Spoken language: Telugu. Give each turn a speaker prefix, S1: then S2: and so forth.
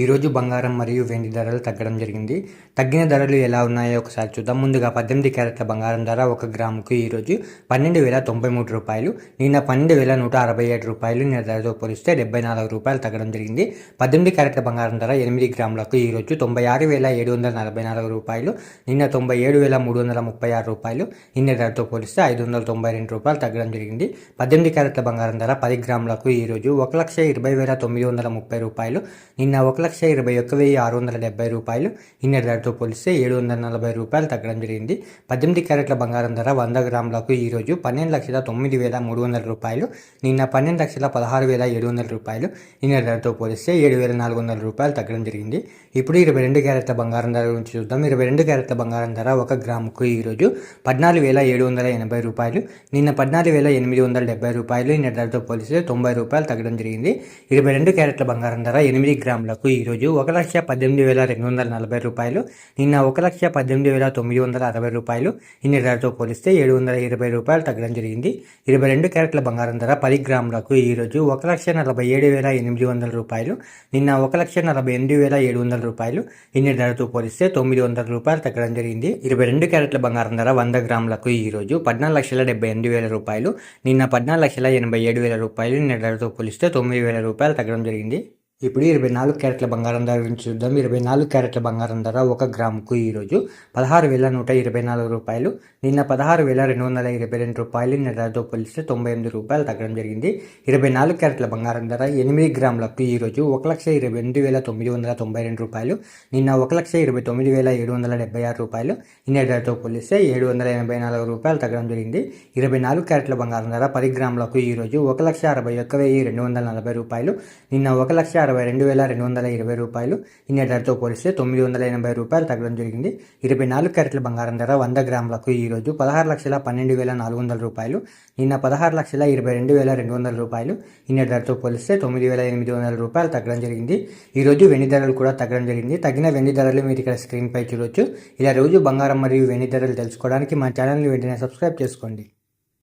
S1: ఈరోజు బంగారం మరియు వెండి ధరలు తగ్గడం జరిగింది. తగ్గిన ధరలు ఎలా ఉన్నాయో ఒకసారి చూద్దాం. ముందుగా 18 క్యారెట్ల బంగారం ధర 1 గ్రాముకు ఈరోజు 12,093 రూపాయలు, నిన్న 12,167 రూపాయలు. నిన్న ధరతో పోలిస్తే 74 రూపాయలు తగ్గడం జరిగింది. 18 క్యారెట్ల బంగారం ధర 8 గ్రాములకు ఈరోజు 96,744 రూపాయలు, నిన్న 97,336 రూపాయలు. నిన్న ధరతో పోలిస్తే 592 రూపాయలు తగ్గడం జరిగింది. 18 క్యారెట్ల బంగారం ధర 10 గ్రాములకు ఈరోజు 1,20,930 రూపాయలు, నిన్న 1,21,670 రూపాయలు. నిన్న ధరతో పోలిస్తే 740 రూపాయలు తగ్గడం జరిగింది. 18 క్యారెట్ల బంగారం ధర 100 గ్రాములకు ఈరోజు 12,09,300 రూపాయలు, నిన్న 12,16,700 రూపాయలు. నిన్న ధరతో పోలిస్తే 7,400 రూపాయలు తగ్గడం జరిగింది. ఇప్పుడు 22 క్యారెట్ల బంగారం ధర గురించి చూద్దాం. 22 క్యారెట్ల బంగారం ధర 1 గ్రాముకు ఈరోజు 14,780 రూపాయలు, నిన్న 14,870 రూపాయలు. నిన్న ధరతో పోలిస్తే 90 రూపాయలు తగ్గడం జరిగింది. 22 క్యారెట్ల బంగారం ధర 8 గ్రాములకు ఈరోజు 1,18,240 రూపాయలు, నిన్న 1,18,960 రూపాయలు. నిన్న ధరతో పోలిస్తే 720 రూపాయలు తగ్గడం జరిగింది. 22 క్యారెట్ల బంగారం ధర 10 గ్రాములకు ఈరోజు 1,47,800 రూపాయలు, నిన్న 1,48,700 రూపాయలు. నిన్న ధరతో పోలిస్తే 900 రూపాయలు తగ్గడం జరిగింది. 22 క్యారెట్ల బంగారం ధర 100 గ్రాములకు ఈరోజు 14,78,000 రూపాయలు, నిన్న 14,87,000 రూపాయలు. నిన్న ధరతో పోలిస్తే 9,000 రూపాయలు తగ్గడం జరిగింది. ఇప్పుడు 24 క్యారెట్ల బంగారం ధర గురించి చూద్దాం. 24 క్యారెట్ల బంగారం ధర 1 గ్రాముకు ఈరోజు 16,124 రూపాయలు, నిన్న 16,222 రూపాయలు. నిన్న ధరతో పోలిస్తే 98 రూపాయలు తగ్గడం జరిగింది. 24 క్యారెట్ల బంగారం ధర 8 గ్రాములకు ఈరోజు 1,22,992 రూపాయలు, నిన్న 1,29,776 రూపాయలు. నిన్న ధరతో పోలిస్తే 784 రూపాయలు తగ్గడం జరిగింది. 24 క్యారెట్ల బంగారం ధర 10 గ్రాములకు ఈరోజు 1,61,240 రూపాయలు, నిన్న 1,62,220 రూపాయలు. నిన్న ధరతో పోలిస్తే 980 రూపాయలు తగ్గడం జరిగింది. 24 క్యారెట్ల బంగారం ధర 100 గ్రాములకు ఈరోజు 16,12,400 రూపాయలు, నిన్న 16,22,200 రూపాయలు. నిన్న ధరతో పోలిస్తే 9,800 రూపాయలు తగ్గడం జరిగింది. ఈరోజు వెండి ధరలు కూడా తగ్గడం జరిగింది. తగ్గిన వెండి ధరలు మీరు ఇక్కడ స్క్రీన్ పై చూడొచ్చు. ఇలా రోజు బంగారం మరియు వెండి ధరలు తెలుసుకోవడానికి మా ఛానల్ని వెంటనే సబ్స్క్రైబ్ చేసుకోండి.